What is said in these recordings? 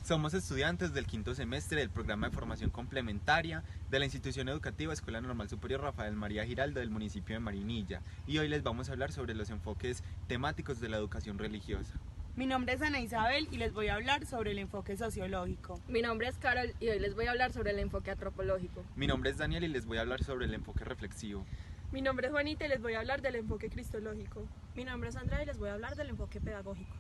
Somos estudiantes del quinto semestre del programa de formación complementaria de la institución educativa Escuela Normal Superior Rafael María Giraldo del municipio de Marinilla, y hoy les vamos a hablar sobre los enfoques temáticos de la educación religiosa. Mi nombre es Ana Isabel y les voy a hablar sobre el enfoque sociológico. Mi nombre es Carol y hoy les voy a hablar sobre el enfoque antropológico. Mi nombre es Daniel y les voy a hablar sobre el enfoque reflexivo. Mi nombre es Juanita y les voy a hablar del enfoque cristológico. Mi nombre es Andrea y les voy a hablar del enfoque pedagógico.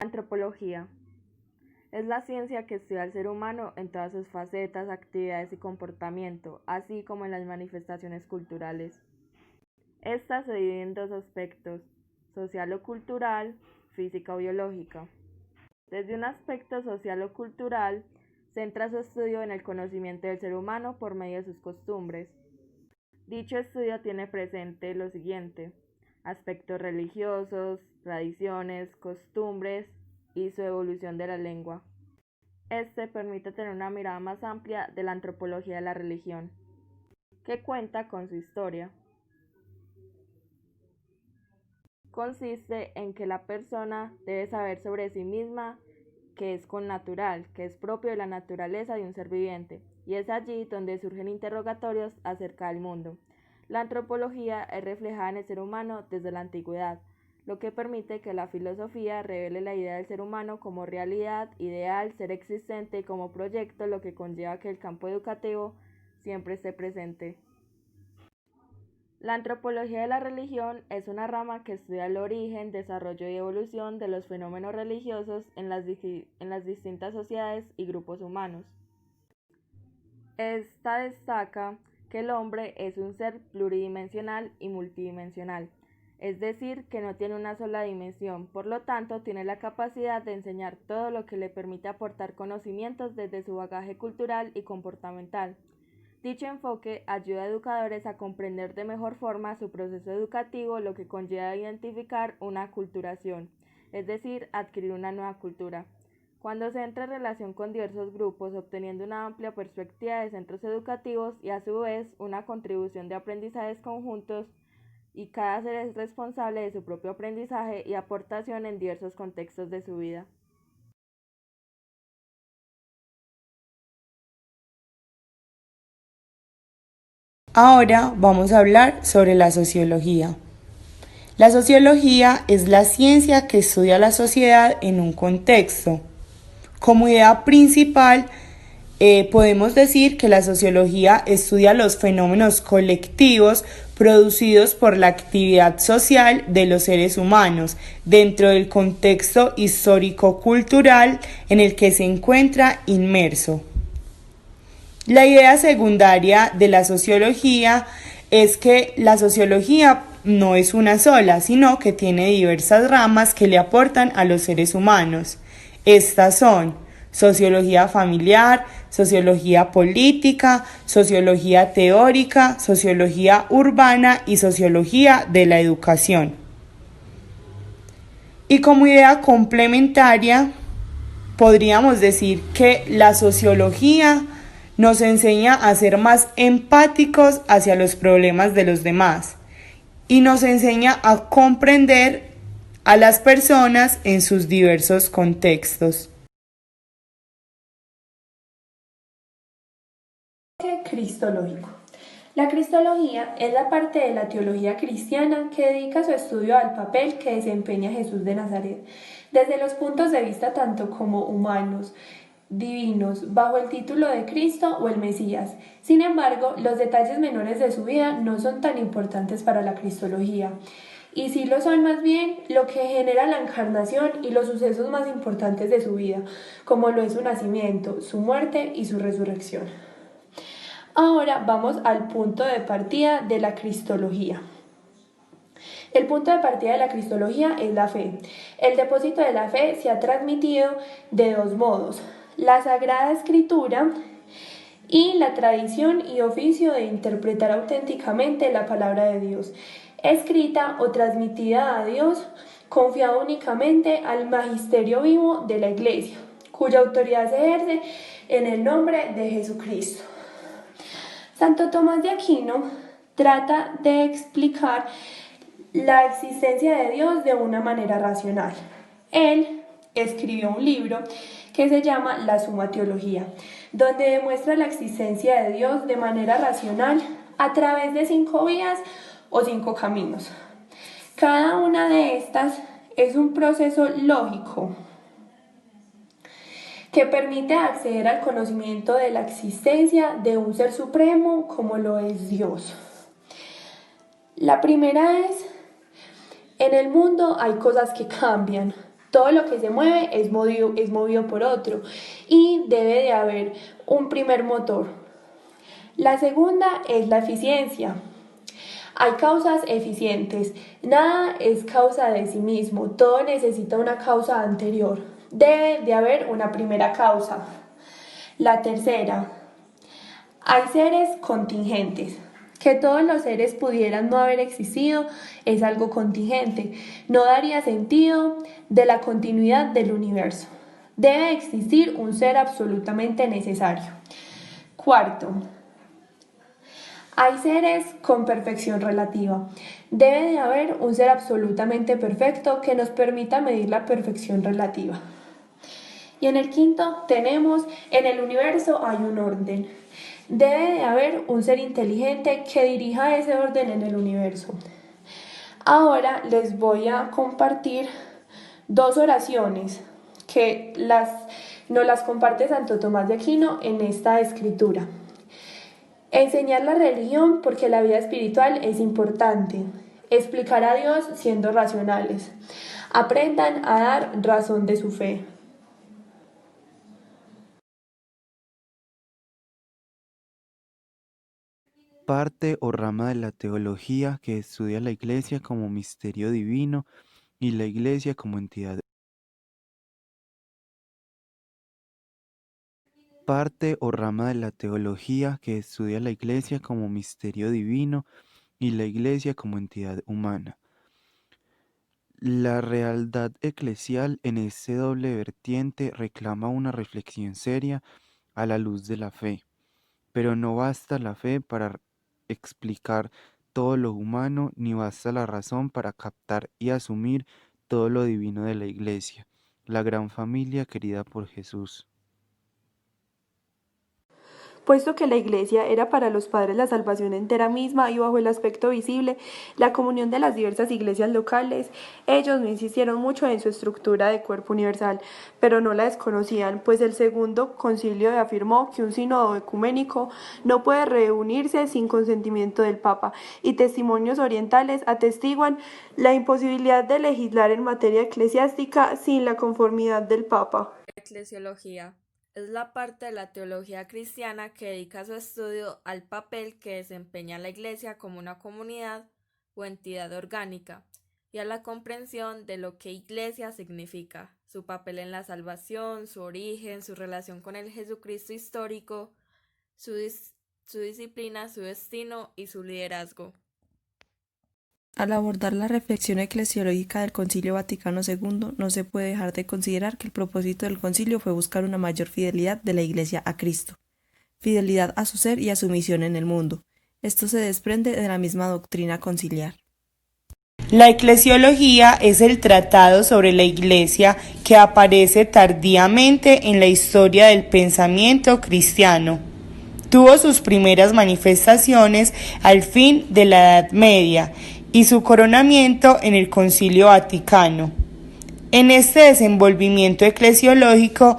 Antropología es la ciencia que estudia al ser humano en todas sus facetas, actividades y comportamiento, así como en las manifestaciones culturales. Esta se divide en dos aspectos, social o cultural, física o biológica. Desde un aspecto social o cultural, centra su estudio en el conocimiento del ser humano por medio de sus costumbres. Dicho estudio tiene presente lo siguiente: aspectos religiosos, tradiciones, costumbres y su evolución de la lengua. Este permite tener una mirada más amplia de la antropología de la religión, que cuenta con su historia. Consiste en que la persona debe saber sobre sí misma que es connatural, que es propio de la naturaleza de un ser viviente, y es allí donde surgen interrogatorios acerca del mundo. La antropología es reflejada en el ser humano desde la antigüedad, lo que permite que la filosofía revele la idea del ser humano como realidad, ideal, ser existente y como proyecto, lo que conlleva que el campo educativo siempre esté presente. La antropología de la religión es una rama que estudia el origen, desarrollo y evolución de los fenómenos religiosos en las distintas sociedades y grupos humanos. Esta destaca que el hombre es un ser pluridimensional y multidimensional, es decir, que no tiene una sola dimensión, por lo tanto tiene la capacidad de enseñar todo lo que le permite aportar conocimientos desde su bagaje cultural y comportamental. Dicho enfoque ayuda a educadores a comprender de mejor forma su proceso educativo, lo que conlleva a identificar una aculturación, es decir, adquirir una nueva cultura. Cuando se entra en relación con diversos grupos, obteniendo una amplia perspectiva de centros educativos y a su vez una contribución de aprendizajes conjuntos, y cada ser es responsable de su propio aprendizaje y aportación en diversos contextos de su vida. Ahora vamos a hablar sobre la sociología. La sociología es la ciencia que estudia la sociedad en un contexto. Como idea principal, podemos decir que la sociología estudia los fenómenos colectivos producidos por la actividad social de los seres humanos dentro del contexto histórico-cultural en el que se encuentra inmerso. La idea secundaria de la sociología es que la sociología no es una sola, sino que tiene diversas ramas que le aportan a los seres humanos. Estas son sociología familiar, sociología política, sociología teórica, sociología urbana y sociología de la educación. Y como idea complementaria, podríamos decir que la sociología nos enseña a ser más empáticos hacia los problemas de los demás y nos enseña a comprender a las personas en sus diversos contextos. Cristológico. La cristología es la parte de la teología cristiana que dedica su estudio al papel que desempeña Jesús de Nazaret, desde los puntos de vista tanto como humanos, divinos, bajo el título de Cristo o el Mesías. Sin embargo, los detalles menores de su vida no son tan importantes para la cristología, y sí lo son más bien lo que genera la encarnación y los sucesos más importantes de su vida, como lo es su nacimiento, su muerte y su resurrección. Ahora vamos al punto de partida de la cristología. El punto de partida de la cristología es la fe. El depósito de la fe se ha transmitido de dos modos: la Sagrada Escritura y la tradición y oficio de interpretar auténticamente la palabra de Dios, escrita o transmitida a Dios, confiado únicamente al magisterio vivo de la Iglesia, cuya autoridad se ejerce en el nombre de Jesucristo. Santo Tomás de Aquino trata de explicar la existencia de Dios de una manera racional. Él escribió un libro que se llama La Suma Teología, donde demuestra la existencia de Dios de manera racional a través de 5 vías o 5 caminos. Cada una de estas es un proceso lógico que permite acceder al conocimiento de la existencia de un ser supremo como lo es Dios. La primera es: en el mundo hay cosas que cambian. Todo lo que se mueve es movido por otro y debe de haber un primer motor. La segunda es la eficiencia. Hay causas eficientes. Nada es causa de sí mismo. Todo necesita una causa anterior. Debe de haber una primera causa. La tercera: hay seres contingentes. Que todos los seres pudieran no haber existido es algo contingente. No daría sentido de la continuidad del universo. Debe existir un ser absolutamente necesario. Cuarto: hay seres con perfección relativa. Debe de haber un ser absolutamente perfecto que nos permita medir la perfección relativa. Y en el quinto tenemos: en el universo hay un orden. Debe de haber un ser inteligente que dirija ese orden en el universo. Ahora les voy a compartir 2 oraciones que nos las comparte Santo Tomás de Aquino en esta escritura. Enseñar la religión porque la vida espiritual es importante. Explicar a Dios siendo racionales. Aprendan a dar razón de su fe. Parte o rama de la teología que estudia la Iglesia como misterio divino y la Iglesia como entidad. Parte o rama de la teología que estudia la Iglesia como misterio divino y la Iglesia como entidad humana. La realidad eclesial en este doble vertiente reclama una reflexión seria a la luz de la fe, pero no basta la fe para explicar todo lo humano, ni basta la razón para captar y asumir todo lo divino de la Iglesia, la gran familia querida por Jesús. Puesto que la Iglesia era para los padres la salvación entera misma y bajo el aspecto visible, la comunión de las diversas iglesias locales, ellos no insistieron mucho en su estructura de cuerpo universal, pero no la desconocían, pues el segundo concilio afirmó que un sínodo ecuménico no puede reunirse sin consentimiento del Papa, y testimonios orientales atestiguan la imposibilidad de legislar en materia eclesiástica sin la conformidad del Papa. Eclesiología es la parte de la teología cristiana que dedica su estudio al papel que desempeña la Iglesia como una comunidad o entidad orgánica y a la comprensión de lo que Iglesia significa, su papel en la salvación, su origen, su relación con el Jesucristo histórico, su disciplina, su destino y su liderazgo. Al abordar la reflexión eclesiológica del Concilio Vaticano II, no se puede dejar de considerar que el propósito del concilio fue buscar una mayor fidelidad de la Iglesia a Cristo, fidelidad a su ser y a su misión en el mundo. Esto se desprende de la misma doctrina conciliar. La eclesiología es el tratado sobre la Iglesia que aparece tardíamente en la historia del pensamiento cristiano. Tuvo sus primeras manifestaciones al fin de la Edad Media y su coronamiento en el Concilio Vaticano. En este desenvolvimiento eclesiológico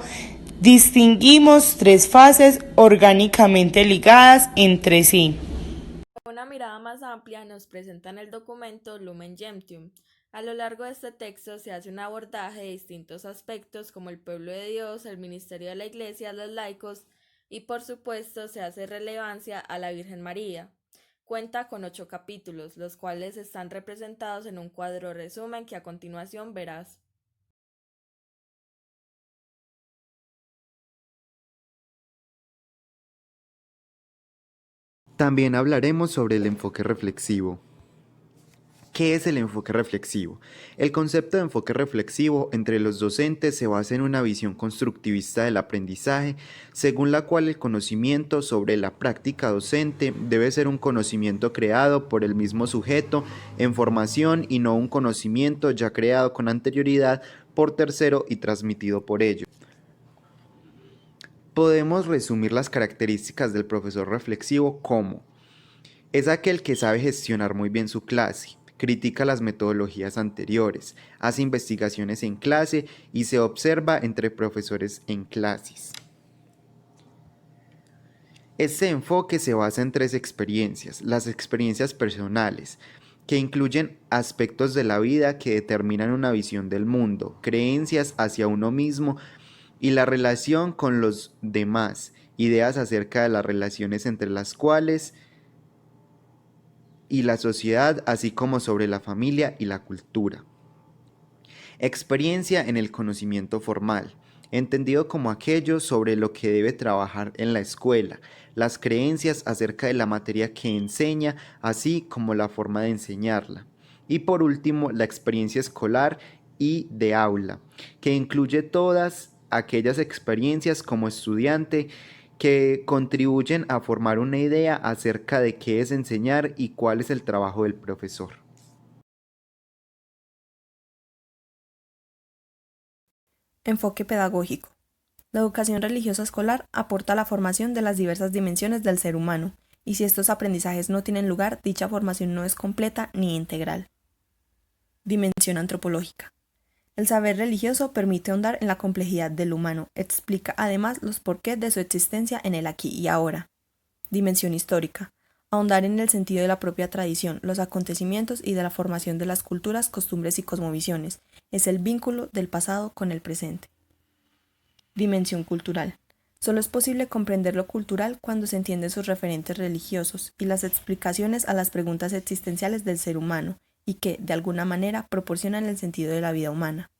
distinguimos 3 fases orgánicamente ligadas entre sí. Una mirada más amplia nos presentan el documento Lumen Gentium. A lo largo de este texto se hace un abordaje de distintos aspectos como el pueblo de Dios, el ministerio de la Iglesia, los laicos y por supuesto se hace relevancia a la Virgen María. Cuenta con 8 capítulos, los cuales están representados en un cuadro resumen que a continuación verás. También hablaremos sobre el enfoque reflexivo. ¿Qué es el enfoque reflexivo? El concepto de enfoque reflexivo entre los docentes se basa en una visión constructivista del aprendizaje, según la cual el conocimiento sobre la práctica docente debe ser un conocimiento creado por el mismo sujeto en formación y no un conocimiento ya creado con anterioridad por tercero y transmitido por ello. Podemos resumir las características del profesor reflexivo como: es aquel que sabe gestionar muy bien su clase, critica las metodologías anteriores, hace investigaciones en clase y se observa entre profesores en clases. Este enfoque se basa en 3 experiencias: las experiencias personales, que incluyen aspectos de la vida que determinan una visión del mundo, creencias hacia uno mismo y la relación con los demás, ideas acerca de las relaciones entre las cuales y la sociedad, así como sobre la familia y la cultura. Experiencia en el conocimiento formal, entendido como aquello sobre lo que debe trabajar en la escuela, las creencias acerca de la materia que enseña, así como la forma de enseñarla. Y por último, la experiencia escolar y de aula, que incluye todas aquellas experiencias como estudiante que contribuyen a formar una idea acerca de qué es enseñar y cuál es el trabajo del profesor. Enfoque pedagógico. La educación religiosa escolar aporta a la formación de las diversas dimensiones del ser humano, y si estos aprendizajes no tienen lugar, dicha formación no es completa ni integral. Dimensión antropológica. El saber religioso permite ahondar en la complejidad del humano, explica además los porqués de su existencia en el aquí y ahora. Dimensión histórica. Ahondar en el sentido de la propia tradición, los acontecimientos y de la formación de las culturas, costumbres y cosmovisiones. Es el vínculo del pasado con el presente. Dimensión cultural. Solo es posible comprender lo cultural cuando se entienden sus referentes religiosos y las explicaciones a las preguntas existenciales del ser humano, y que, de alguna manera, proporcionan el sentido de la vida humana.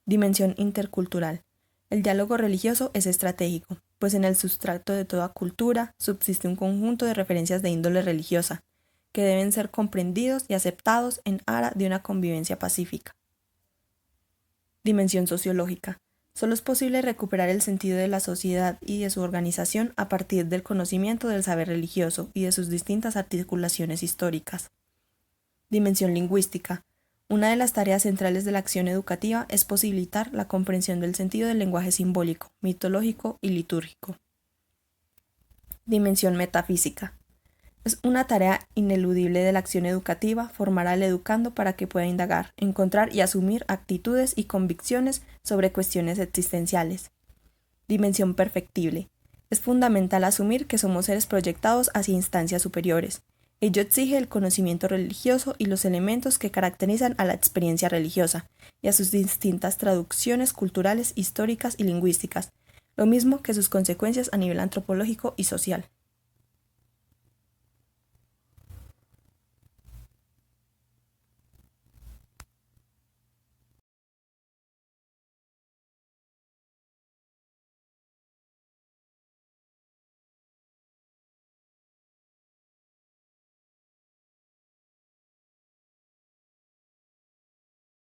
Dimensión intercultural. El diálogo religioso es estratégico, pues en el sustrato de toda cultura subsiste un conjunto de referencias de índole religiosa, que deben ser comprendidos y aceptados en aras de una convivencia pacífica. Dimensión sociológica. Solo es posible recuperar el sentido de la sociedad y de su organización a partir del conocimiento del saber religioso y de sus distintas articulaciones históricas. Dimensión lingüística. Una de las tareas centrales de la acción educativa es posibilitar la comprensión del sentido del lenguaje simbólico, mitológico y litúrgico. Dimensión metafísica. Es una tarea ineludible de la acción educativa formar al educando para que pueda indagar, encontrar y asumir actitudes y convicciones sobre cuestiones existenciales. Dimensión perfectible. Es fundamental asumir que somos seres proyectados hacia instancias superiores. Ello exige el conocimiento religioso y los elementos que caracterizan a la experiencia religiosa y a sus distintas traducciones culturales, históricas y lingüísticas, lo mismo que sus consecuencias a nivel antropológico y social.